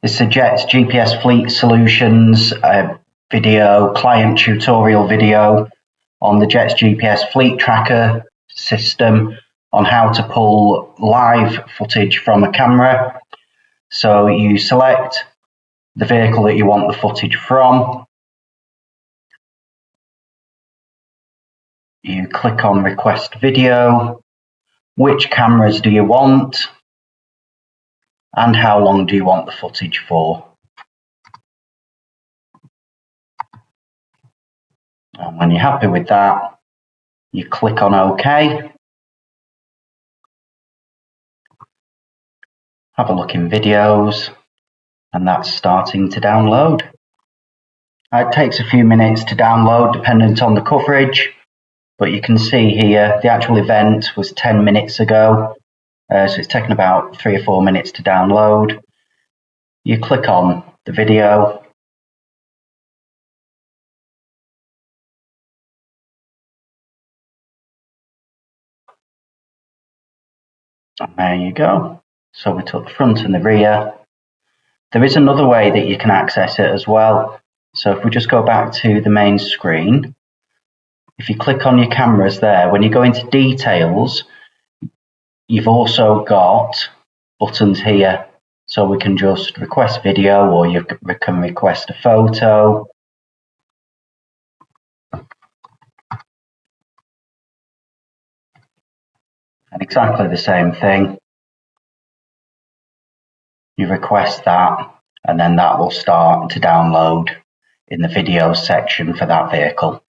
This is Jet's GPS Fleet Solutions video, client tutorial video on the Jet's GPS Fleet Tracker system on how to pull live footage from a camera. So you select the vehicle that you want the footage from. You click on Request Video. Which cameras do you want? And how long do you want the footage for? And when you're happy with that, you click on OK. Have a look in videos, and that's starting to download. It takes a few minutes to download dependent on the coverage, but you can see here the actual event was 10 minutes ago, so it's taken about 3 or 4 minutes to download. You click on the video, and there you go. So we took the front and the rear. There is another way that you can access it as well. So if we just go back to the main screen, if you click on your cameras there, when you go into details, you've also got buttons here. So we can just request video, or you can request a photo. And exactly the same thing. You request that, and then that will start to download in the video section for that vehicle.